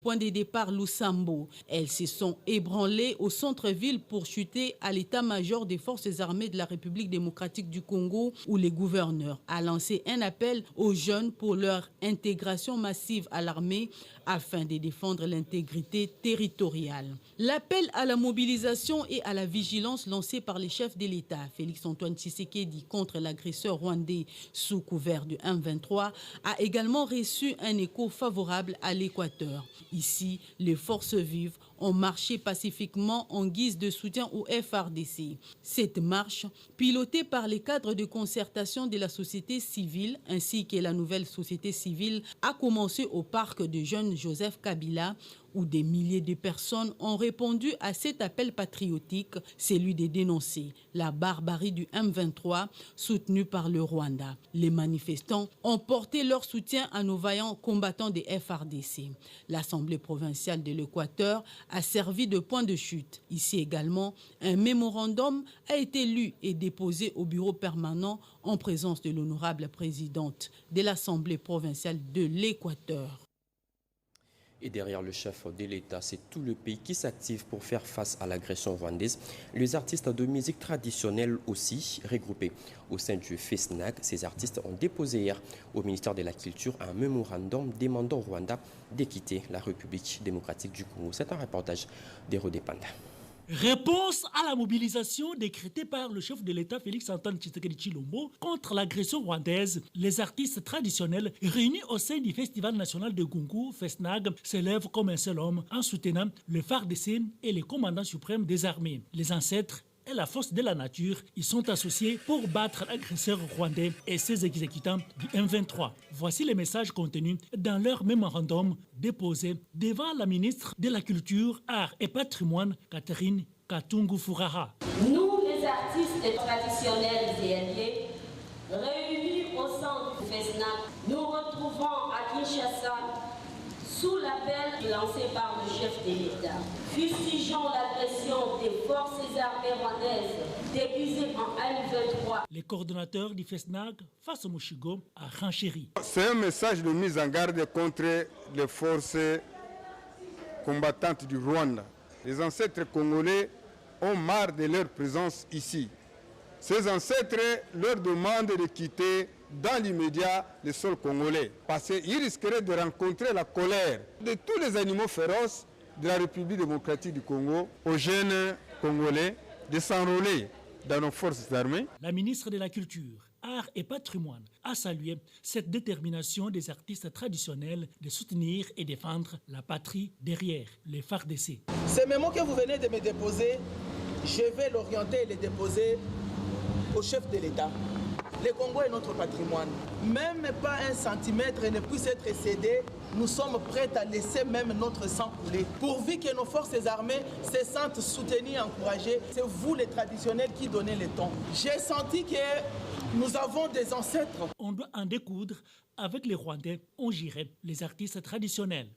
Point de départ Lusambo. Elles se sont ébranlées au centre-ville pour chuter à l'état-major des forces armées de la République démocratique du Congo où le gouverneur a lancé un appel aux jeunes pour leur intégration massive à l'armée afin de défendre l'intégrité territoriale. L'appel à la mobilisation et à la vigilance lancé par les chefs de l'État, Félix-Antoine Tshisekedi, contre l'agresseur rwandais sous couvert du M23, a également reçu un écho favorable à l'Équateur. Ici, les forces vives ont marché pacifiquement en guise de soutien au FARDC. Cette marche, pilotée par les cadres de concertation de la société civile ainsi que la nouvelle société civile, a commencé au parc de jeunes Joseph Kabila, où des milliers de personnes ont répondu à cet appel patriotique, celui de dénoncer la barbarie du M23 soutenu par le Rwanda. Les manifestants ont porté leur soutien à nos vaillants combattants des FARDC. L'Assemblée provinciale de l'Équateur a servi de point de chute. Ici également, un mémorandum a été lu et déposé au bureau permanent en présence de l'honorable présidente de l'Assemblée provinciale de l'Équateur. Et derrière le chef de l'État, c'est tout le pays qui s'active pour faire face à l'agression rwandaise. Les artistes de musique traditionnelle aussi, regroupés au sein du FESNAC, ces artistes ont déposé hier au ministère de la Culture un mémorandum demandant au Rwanda de quitter la République démocratique du Congo. C'est un reportage d'Hérodé Panda. Réponse à la mobilisation décrétée par le chef de l'État Félix-Antoine Tshisekedi Tshilombo contre l'agression rwandaise. Les artistes traditionnels réunis au sein du Festival national de Gungu, FESNAG, s'élèvent comme un seul homme en soutenant le FARDC et les commandants suprêmes des armées. Les ancêtres et la force de la nature, ils sont associés pour battre l'agresseur rwandais et ses exécutants du M23. Voici les messages contenus dans leur mémorandum déposé devant la ministre de la Culture, Arts et Patrimoine, Catherine Katungu Furaha. Nous, les artistes traditionnels et alliés, réunis au sein du FESNAC, nous retrouvons à Kinshasa sous l'appel lancé par le chef de l'État. Fustigeons l'agression des forces armées rwandaises déguisées en M23. Les coordonnateurs du FESNAG, face au Mushigo, a renchéri. C'est un message de mise en garde contre les forces combattantes du Rwanda. Les ancêtres congolais ont marre de leur présence ici. Ces ancêtres leur demandent de quitter dans l'immédiat le sol congolais, parce qu'ils risqueraient de rencontrer la colère de tous les animaux féroces de la République démocratique du Congo, aux jeunes congolais de s'enrôler dans nos forces armées. La ministre de la Culture, Arts et Patrimoine a salué cette détermination des artistes traditionnels de soutenir et défendre la patrie derrière les FARDC. Ces mémos que vous venez de me déposer, je vais l'orienter et les déposer au chef de l'État. Le Congo est notre patrimoine. Même pas un centimètre ne puisse être cédé. Nous sommes prêts à laisser même notre sang couler. Pourvu que nos forces armées se sentent soutenues, encouragées, c'est vous les traditionnels qui donnez le ton. J'ai senti que nous avons des ancêtres. On doit en découdre avec les Rwandais, on girait les artistes traditionnels.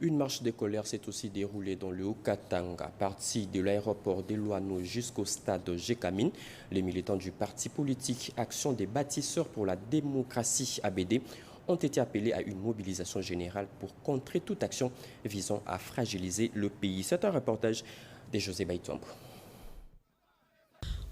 Une marche de colère s'est aussi déroulée dans le Haut-Katanga, partie de l'aéroport d'Eluano jusqu'au stade Gécamine. Les militants du parti politique Action des bâtisseurs pour la démocratie ABD ont été appelés à une mobilisation générale pour contrer toute action visant à fragiliser le pays. C'est un reportage de José Baïtombo.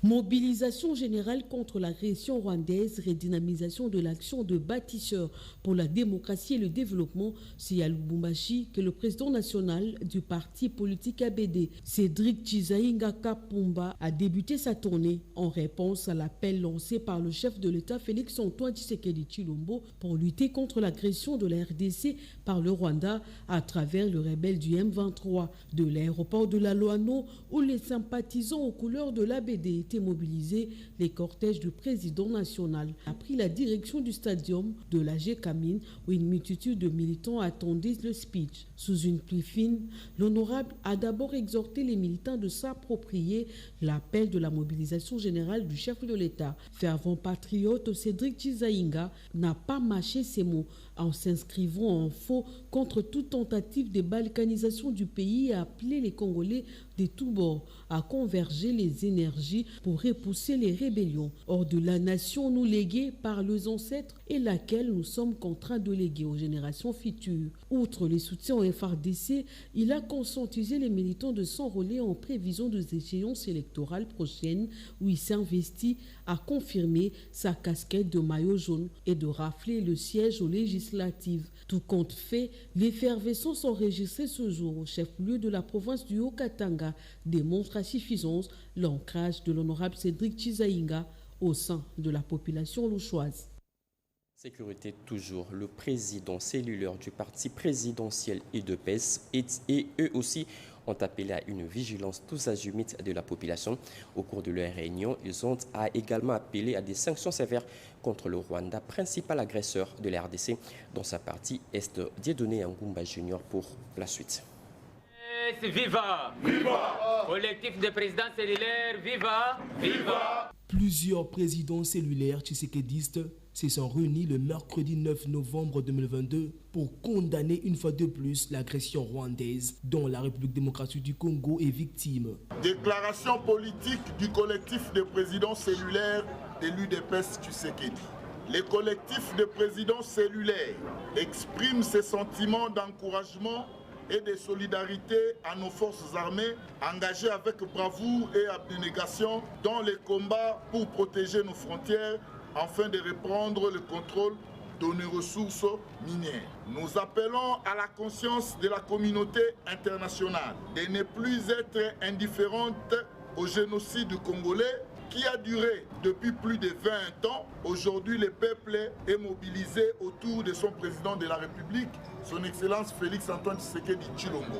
Mobilisation générale contre l'agression rwandaise, redynamisation de l'action de bâtisseurs pour la démocratie et le développement, c'est à Lubumbashi que le président national du parti politique ABD, Cédric Chizaïnga Kapumba, a débuté sa tournée en réponse à l'appel lancé par le chef de l'État Félix-Antoine Tshisekedi Tshilombo pour lutter contre l'agression de la RDC par le Rwanda à travers le rebelle du M23 de l'aéroport de la Loano où les sympathisants aux couleurs de l'ABD mobilisés, les cortèges du président national a pris la direction du stadium de la Gécamine où une multitude de militants attendaient le speech. Sous une pluie fine, l'honorable a d'abord exhorté les militants de s'approprier l'appel de la mobilisation générale du chef de l'État. Fervent patriote, Cédric Chizaïnga n'a pas mâché ses mots en s'inscrivant en faux contre toute tentative de balkanisation du pays et a appelé les Congolais de tous bords à converger les énergies pour repousser les rébellions hors de la nation nous léguée par les ancêtres et laquelle nous sommes contraints de léguer aux générations futures. Outre les soutiens au FRDC, il a conscientisé les militants de s'enrôler en prévision des échéances électorales prochaines où il s'investit à confirmer sa casquette de maillot jaune et de rafler le siège aux législatives. Tout compte fait, l'effervescence enregistrée ce jour au chef-lieu de la province du Haut-Katanga démontre à suffisance l'ancrage de l'honorable Cédric Chizaïnga au sein de la population louchoise. Sécurité toujours, le président cellulaire du parti présidentiel UDPS et eux aussi ont appelé à une vigilance tous azimuts de la population. Au cours de leur réunion, ils ont également appelé à des sanctions sévères contre le Rwanda, principal agresseur de la RDC, dans sa partie est Dieudonné Ngumba Junior pour la suite. Viva! Viva! Collectif de présidents cellulaires, viva! Viva! Plusieurs présidents cellulaires tshisekidistes se sont réunis le mercredi 9 novembre 2022 pour condamner une fois de plus l'agression rwandaise dont la République démocratique du Congo est victime. Déclaration politique du collectif de présidents cellulaires de l'UDPS Tshisekedi. Les collectifs de présidents cellulaires expriment ses sentiments d'encouragement et de solidarité à nos forces armées engagées avec bravoure et abnégation dans les combats pour protéger nos frontières afin de reprendre le contrôle de nos ressources minières. Nous appelons à la conscience de la communauté internationale de ne plus être indifférente au génocide congolais qui a duré depuis plus de 20 ans. Aujourd'hui, le peuple est mobilisé autour de son président de la République, son Excellence Félix Antoine Tshisekedi Tshilombo.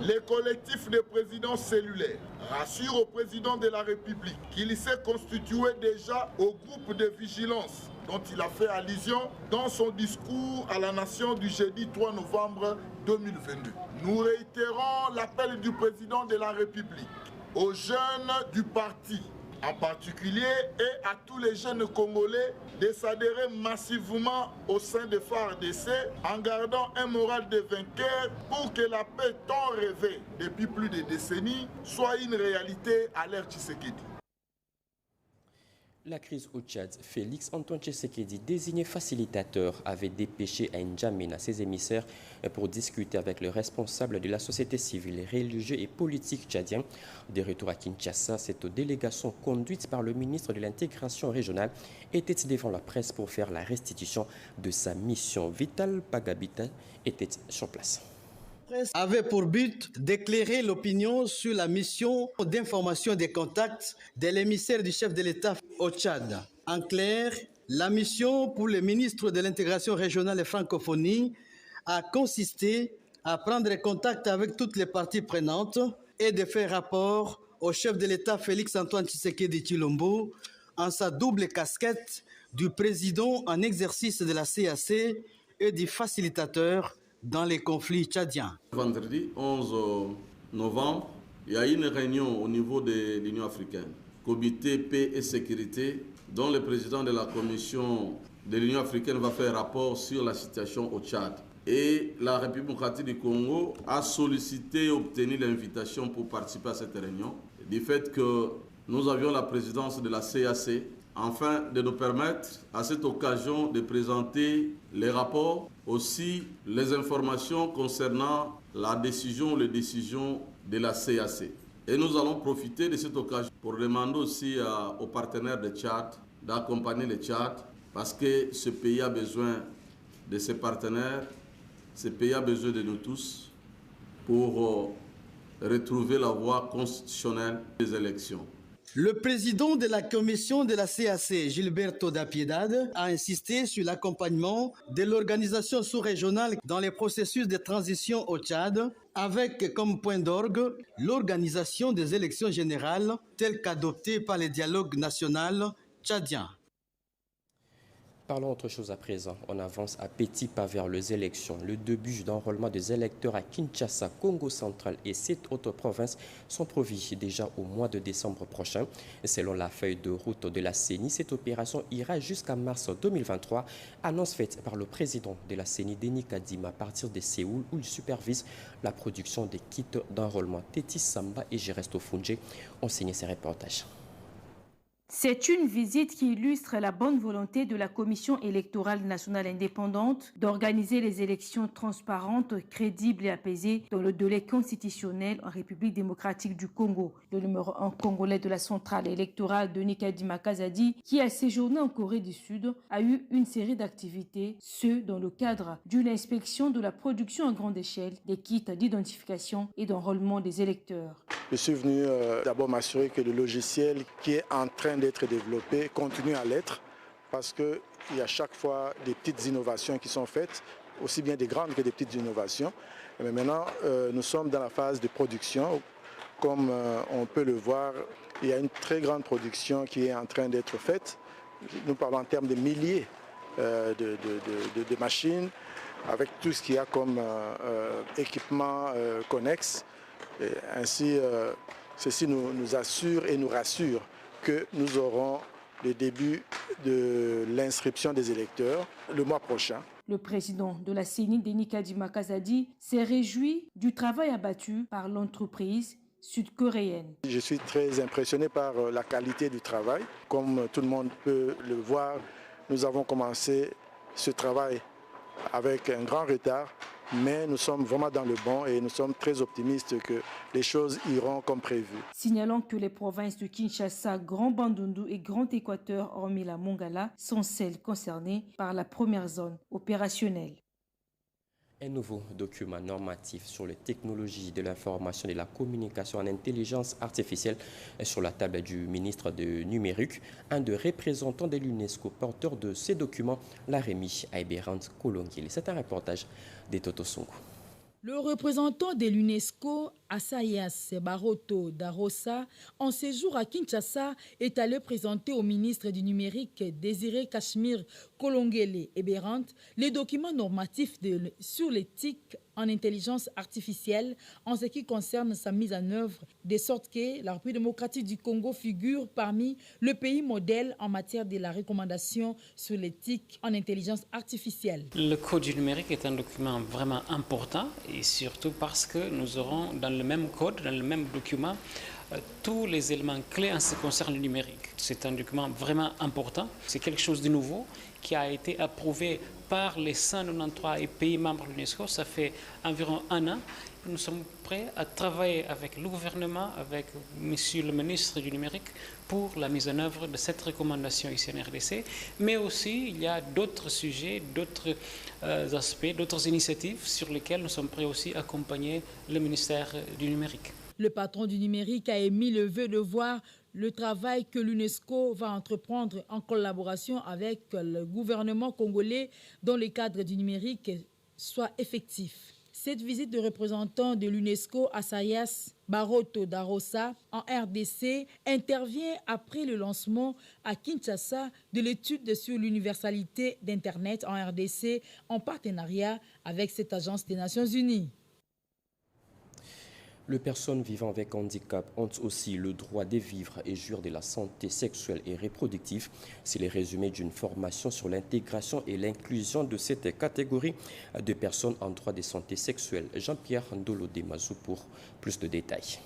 Les collectifs de présidents cellulaires rassurent au président de la République qu'il s'est constitué déjà au groupe de vigilance dont il a fait allusion dans son discours à la nation du jeudi 3 novembre 2022. Nous réitérons l'appel du président de la République aux jeunes du parti, en particulier, et à tous les jeunes Congolais de s'adhérer massivement au sein de FARDC en gardant un moral de vainqueur pour que la paix tant rêvée depuis plus de décennies soit une réalité à l'ère Tshisekedi. La crise au Tchad, Félix Antoine Tshisekedi, désigné facilitateur, avait dépêché à N'Djamena ses émissaires pour discuter avec le responsable de la société civile, religieux et politique tchadien. De retour à Kinshasa, cette délégation conduite par le ministre de l'intégration régionale était devant la presse pour faire la restitution de sa mission. Vital Pagabita était sur place. Avait pour but d'éclairer l'opinion sur la mission d'information des contacts de l'émissaire du chef de l'État au Tchad. En clair, la mission pour le ministre de l'intégration régionale et francophonie a consisté à prendre contact avec toutes les parties prenantes et de faire rapport au chef de l'État Félix Antoine Tshisekedi Tshilombo en sa double casquette du président en exercice de la CAC et du facilitateur dans les conflits tchadiens. Vendredi 11 novembre, il y a une réunion au niveau de l'Union africaine, comité paix et sécurité, dont le président de la commission de l'Union africaine va faire rapport sur la situation au Tchad. Et la République démocratique du Congo a sollicité et obtenu l'invitation pour participer à cette réunion, du fait que nous avions la présidence de la CAC, afin de nous permettre à cette occasion de présenter les rapports, aussi les informations concernant la décision ou les décisions de la CAC. Et nous allons profiter de cette occasion pour demander aussi aux partenaires de Tchad d'accompagner le Tchad parce que ce pays a besoin de ses partenaires, ce pays a besoin de nous tous pour retrouver la voie constitutionnelle des élections. Le président de la commission de la CAC, Gilberto da Piedade, a insisté sur l'accompagnement de l'organisation sous-régionale dans les processus de transition au Tchad, avec comme point d'orgue l'organisation des élections générales telles qu'adoptées par le dialogue national tchadien. Parlons autre chose à présent. On avance à petits pas vers les élections. Le début d'enrôlement des électeurs à Kinshasa, Congo central et 7 autres provinces sont prévus déjà au mois de décembre prochain. Selon la feuille de route de la CENI, cette opération ira jusqu'à mars 2023. Annonce faite par le président de la CENI, Denis Kadima, à partir de Séoul, où il supervise la production des kits d'enrôlement. Tétis Samba et Geresto Funge ont signé ces reportages. C'est une visite qui illustre la bonne volonté de la Commission électorale nationale indépendante d'organiser les élections transparentes, crédibles et apaisées dans le délai constitutionnel en République démocratique du Congo. Le numéro 1 congolais de la centrale électorale, Denis Kadima Kazadi, qui a séjourné en Corée du Sud, a eu une série d'activités, ce dans le cadre d'une inspection de la production à grande échelle des kits d'identification et d'enrôlement des électeurs. Je suis venu d'abord m'assurer que le logiciel qui est en train d'être développé continue à l'être, parce qu'il y a chaque fois des petites innovations qui sont faites, aussi bien des grandes que des petites innovations. Mais maintenant, nous sommes dans la phase de production. Comme on peut le voir, il y a une très grande production qui est en train d'être faite. Nous parlons en termes de milliers de machines, avec tout ce qu'il y a comme équipement connexe. Et ainsi, ceci nous assure et nous rassure que nous aurons le début de l'inscription des électeurs le mois prochain. Le président de la CENI, Denis Kadima Kazadi, s'est réjoui du travail abattu par l'entreprise sud-coréenne. Je suis très impressionné par la qualité du travail. Comme tout le monde peut le voir, nous avons commencé ce travail avec un grand retard, mais nous sommes vraiment dans le bon et nous sommes très optimistes que les choses iront comme prévu. Signalons que les provinces de Kinshasa, Grand Bandundu et Grand Équateur, hormis la Mongala, sont celles concernées par la première zone opérationnelle. Un nouveau document normatif sur les technologies de l'information et de la communication en intelligence artificielle est sur la table du ministre du Numérique. Un des représentants de l'UNESCO, porteur de ces documents, l'a remis à Eberhard Kolongili. C'est un reportage de Toto Songo. Le représentant de l'UNESCO, Asayas Baroto Darosa, en séjour à Kinshasa, est allé présenter au ministre du Numérique, Désiré Cachemire Kolongele Eberhard, les documents normatifs sur l'éthique en intelligence artificielle en ce qui concerne sa mise en œuvre, de sorte que la République démocratique du Congo figure parmi le pays modèle en matière de la recommandation sur l'éthique en intelligence artificielle. Le Code du numérique est un document vraiment important et surtout parce que nous aurons dans le même code, dans le même document, tous les éléments clés en ce qui concerne le numérique. C'est un document vraiment important, c'est quelque chose de nouveau qui a été approuvé par les 193 pays membres de l'UNESCO. Ça fait environ un an. Nous sommes prêts à travailler avec le gouvernement, avec monsieur le ministre du numérique pour la mise en œuvre de cette recommandation ici en RDC. Mais aussi, il y a d'autres sujets, d'autres aspects, d'autres initiatives sur lesquelles nous sommes prêts aussi à accompagner le ministère du numérique. Le patron du numérique a émis le vœu de voir le travail que l'UNESCO va entreprendre en collaboration avec le gouvernement congolais dans le cadre du numérique soit effectif. Cette visite de représentant de l'UNESCO, Asayas Baroto Darosa, en RDC, intervient après le lancement à Kinshasa de l'étude sur l'universalité d'Internet en RDC en partenariat avec cette agence des Nations Unies. Les personnes vivant avec handicap ont aussi le droit de vivre et jouir de la santé sexuelle et reproductive. C'est le résumé d'une formation sur l'intégration et l'inclusion de cette catégorie de personnes en droit de santé sexuelle. Jean-Pierre Ndolo Demazou pour plus de détails.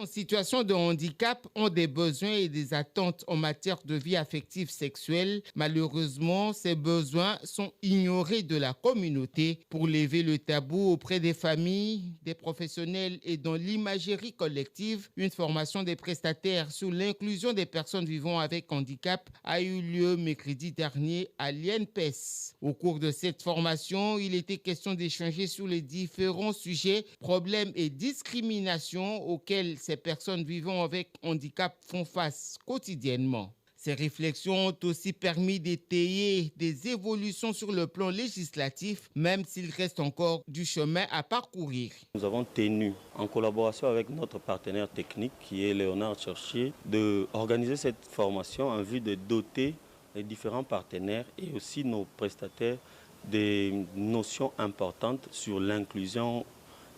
En situation de handicap ont des besoins et des attentes en matière de vie affective sexuelle. Malheureusement, ces besoins sont ignorés de la communauté. Pour lever le tabou auprès des familles, des professionnels et dans l'imagerie collective, une formation des prestataires sur l'inclusion des personnes vivant avec handicap a eu lieu mercredi dernier à l'INPES. Au cours de cette formation, il était question d'échanger sur les différents sujets, problèmes et discriminations auxquels ces personnes vivant avec handicap font face quotidiennement. Ces réflexions ont aussi permis d'étayer des évolutions sur le plan législatif, même s'il reste encore du chemin à parcourir. Nous avons tenu, en collaboration avec notre partenaire technique qui est Léonard Cherchier, d'organiser cette formation en vue de doter les différents partenaires et aussi nos prestataires des notions importantes sur l'inclusion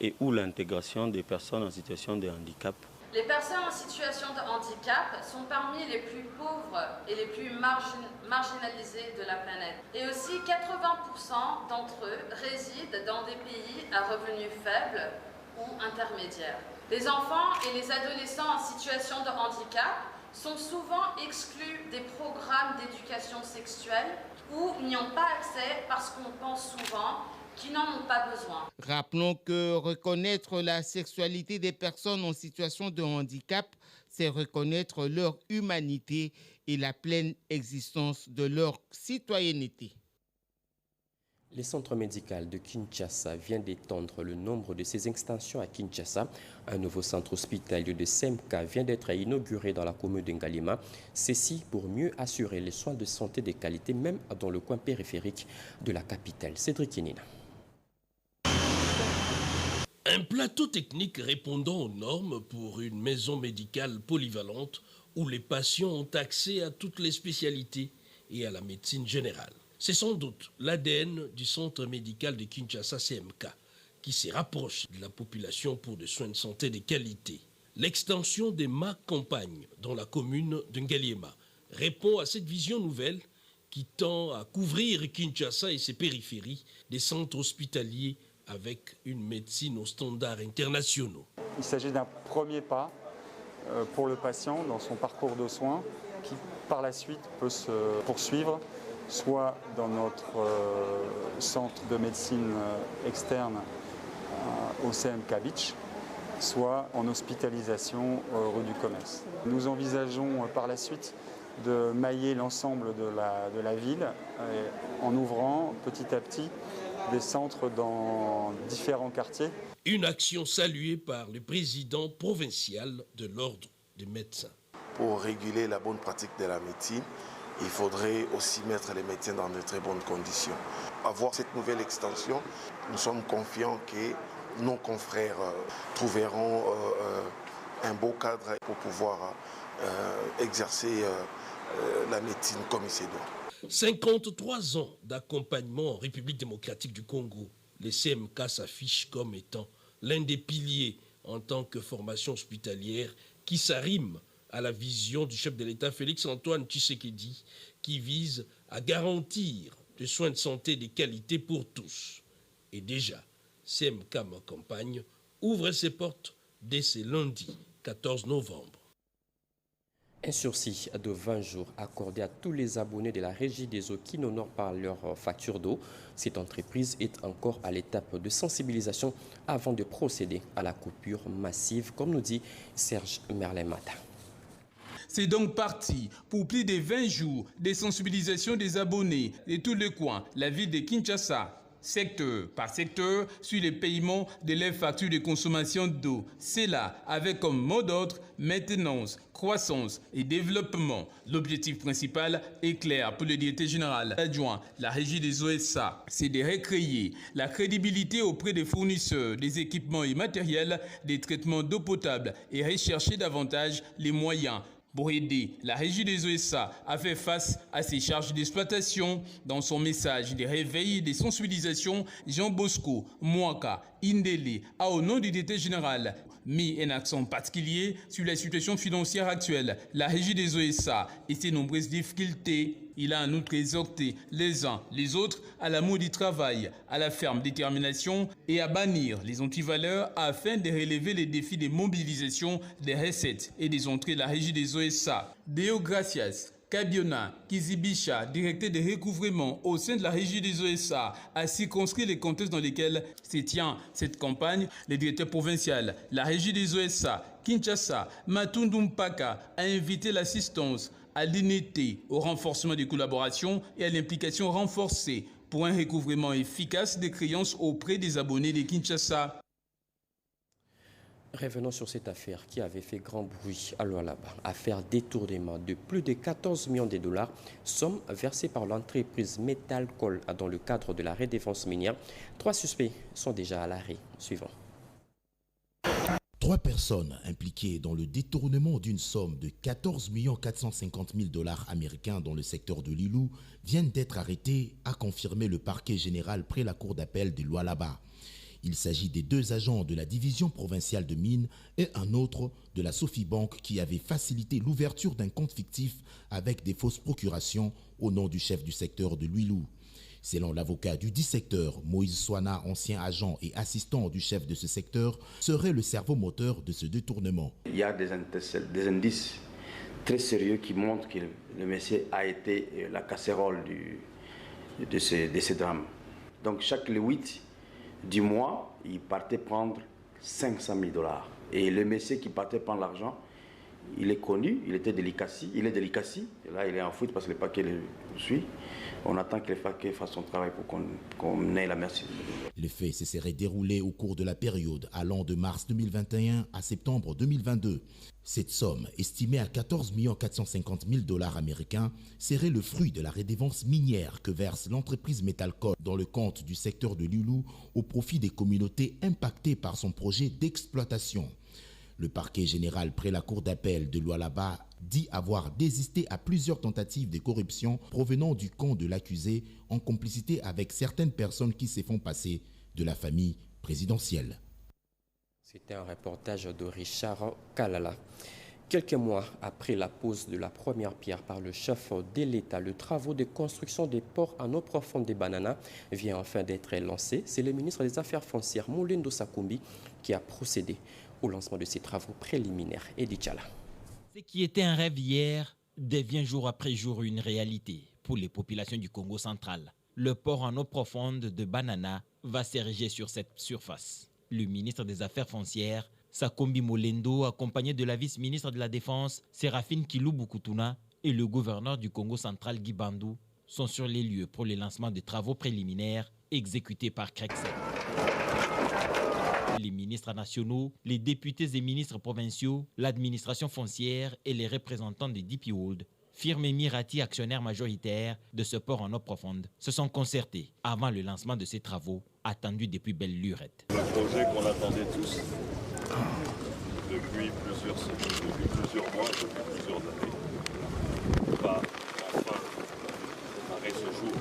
et ou l'intégration des personnes en situation de handicap. Les personnes en situation de handicap sont parmi les plus pauvres et les plus marginalisées de la planète. Et aussi 80% d'entre eux résident dans des pays à revenus faibles ou intermédiaires. Les enfants et les adolescents en situation de handicap sont souvent exclus des programmes d'éducation sexuelle ou n'y ont pas accès parce qu'on pense souvent qu'ils n'en ont pas besoin. Rappelons que reconnaître la sexualité des personnes en situation de handicap, c'est reconnaître leur humanité et la pleine existence de leur citoyenneté. Le centre médical de Kinshasa vient d'étendre le nombre de ses extensions à Kinshasa. Un nouveau centre hospitalier de CMK vient d'être inauguré dans la commune de Ngalima. Ceci pour mieux assurer les soins de santé de qualité, même dans le coin périphérique de la capitale. Cédric Kinina. Un plateau technique répondant aux normes pour une maison médicale polyvalente où les patients ont accès à toutes les spécialités et à la médecine générale. C'est sans doute l'ADN du centre médical de Kinshasa CMK qui se rapproche de la population pour des soins de santé de qualité. L'extension des MAC Campagne dans la commune de Ngaliema répond à cette vision nouvelle qui tend à couvrir Kinshasa et ses périphéries des centres hospitaliers avec une médecine aux standards internationaux. Il s'agit d'un premier pas pour le patient dans son parcours de soins qui par la suite peut se poursuivre soit dans notre centre de médecine externe au CMK Beach, soit en hospitalisation rue du Commerce. Nous envisageons par la suite de mailler l'ensemble de la ville en ouvrant petit à petit des centres dans différents quartiers. Une action saluée par le président provincial de l'Ordre des médecins. Pour réguler la bonne pratique de la médecine, il faudrait aussi mettre les médecins dans de très bonnes conditions. Avoir cette nouvelle extension, nous sommes confiants que nos confrères trouveront un beau cadre pour pouvoir exercer la médecine comme il se doit. 53 ans d'accompagnement en République démocratique du Congo, les CMK s'affichent comme étant l'un des piliers en tant que formation hospitalière qui s'arrime à la vision du chef de l'État Félix-Antoine Tshisekedi qui vise à garantir des soins de santé de qualité pour tous. Et déjà, CMK Ma Campagne ouvre ses portes dès ce lundi 14 novembre. Un sursis de 20 jours accordé à tous les abonnés de la Régie des eaux qui n'honorent pas leur facture d'eau. Cette entreprise est encore à l'étape de sensibilisation avant de procéder à la coupure massive, comme nous dit Serge Merlin-Mata. C'est donc parti pour plus de 20 jours de sensibilisation des abonnés de tous les coins, la ville de Kinshasa, secteur par secteur, sur les paiements de leurs factures de consommation d'eau. C'est là avec comme mot d'ordre maintenance, croissance et développement. L'objectif principal est clair pour le directeur général adjoint, la régie des OSA, c'est de recréer la crédibilité auprès des fournisseurs des équipements et matériels des traitements d'eau potable et rechercher davantage les moyens pour aider la régie des OSA à faire face à ses charges d'exploitation. Dans son message de réveil et de sensibilisation, Jean Bosco Mwaka Indele a, au nom du directeur général, mis un accent particulier sur la situation financière actuelle, la régie des OSA et ses nombreuses difficultés. Il a en outre exhorté les uns les autres à l'amour du travail, à la ferme détermination et à bannir les antivaleurs afin de relever les défis de mobilisation des recettes et des entrées de la régie des OSA. Deo Gracias Kabiona Kizibisha, directeur de recouvrement au sein de la régie des OSA, a circonscrit les contextes dans lesquels se tient cette campagne. Le directeur provincial, la régie des OSA, Kinshasa, Matundu Mpaka, a invité l'assistance à l'unité, au renforcement des collaborations et à l'implication renforcée pour un recouvrement efficace des créances auprès des abonnés de Kinshasa. Revenons sur cette affaire qui avait fait grand bruit à Lualaba. Affaire détournement de plus de 14 millions de dollars, somme versée par l'entreprise Metalcol dans le cadre de la redéfense minière. 3 suspects sont déjà à l'arrêt. Suivant. 3 personnes impliquées dans le détournement d'une somme de 14 450 000 $ américains dans le secteur de Lilou viennent d'être arrêtées, a confirmé le parquet général près la cour d'appel de Lualaba. Il s'agit des 2 agents de la division provinciale de mines et un autre de la Sophie Bank qui avait facilité l'ouverture d'un compte fictif avec des fausses procurations au nom du chef du secteur de Lilou. Selon l'avocat du dit secteur, Moïse Swana, ancien agent et assistant du chef de ce secteur, serait le cerveau moteur de ce détournement. Il y a des indices très sérieux qui montrent que le monsieur a été la casserole de ces drames. Donc chaque le 8 du mois, il partait prendre 500 000 $. Et le monsieur qui partait prendre l'argent, il est connu, il est délicassi. Là, il est en fuite parce que le paquet le suit. On attend que le paquet fasse son travail pour qu'on ait la merci. Les faits se seraient déroulés au cours de la période allant de mars 2021 à septembre 2022. Cette somme, estimée à 14 450 000 $ américains, serait le fruit de la redevance minière que verse l'entreprise Metalcode dans le compte du secteur de Lilou au profit des communautés impactées par son projet d'exploitation. Le parquet général près la cour d'appel de Lualaba dit avoir désisté à plusieurs tentatives de corruption provenant du camp de l'accusé en complicité avec certaines personnes qui se font passer de la famille présidentielle. C'était un reportage de Richard Kalala. Quelques mois après la pose de la première pierre par le chef de l'État, le travaux de construction des ports en eau profonde des Bananas vient enfin d'être lancé. C'est le ministre des Affaires foncières, Moulindo Sakoumbi, qui a procédé au lancement de ces travaux préliminaires. Edi Tchala. Ce qui était un rêve hier devient jour après jour une réalité pour les populations du Congo central. Le port en eau profonde de Banana va s'ériger sur cette surface. Le ministre des Affaires foncières, Sakombi Molendo, accompagné de la vice-ministre de la Défense, Séraphine Kilou-Boukoutouna, et le gouverneur du Congo central, Guy Bandou, sont sur les lieux pour le lancement des travaux préliminaires exécutés par Crexel. Les ministres nationaux, les députés et ministres provinciaux, l'administration foncière et les représentants de DP World, firme Emirati, actionnaire majoritaire de ce port en eau profonde, se sont concertés avant le lancement de ces travaux attendus depuis belle lurette. Le projet qu'on attendait tous depuis plusieurs mois, depuis plusieurs années, va enfin démarrer ce jour.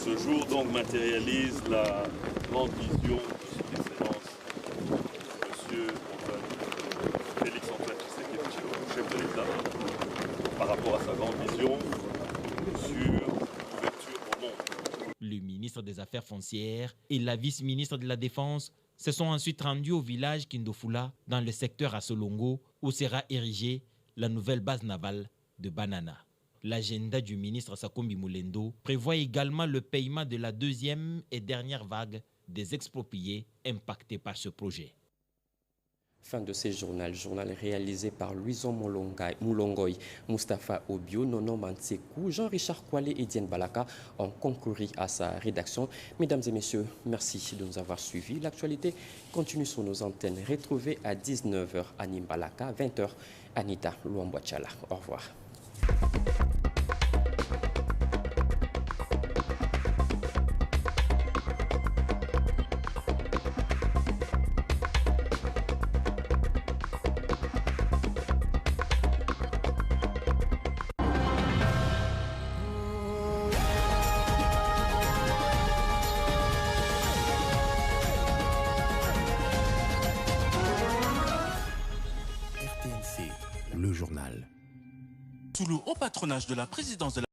Ce jour donc matérialise la grande vision de son Excellence, Monsieur Félix Antoine Tshisekedi, chef de l'État, par rapport à sa grande vision sur l'ouverture au monde. Le ministre des Affaires foncières et la vice-ministre de la Défense se sont ensuite rendus au village Kindofula, dans le secteur Assolongo, où sera érigée la nouvelle base navale de Banana. L'agenda du ministre Sakombi Molendo prévoit également le paiement de la 2e et dernière vague des expropriés impactés par ce projet. Fin de ce journal réalisé par Louison Moulongoy, Mustapha Obio, Nono Mansekou, Jean-Richard Kouale et Diane Balaka ont concouru à sa rédaction. Mesdames et messieurs, merci de nous avoir suivis. L'actualité continue sur nos antennes. Retrouvez à 19h Anim Balaka, 20h Anita Luambouachala. Au revoir. RTNC, le journal. Sous le haut patronage de la présidence de la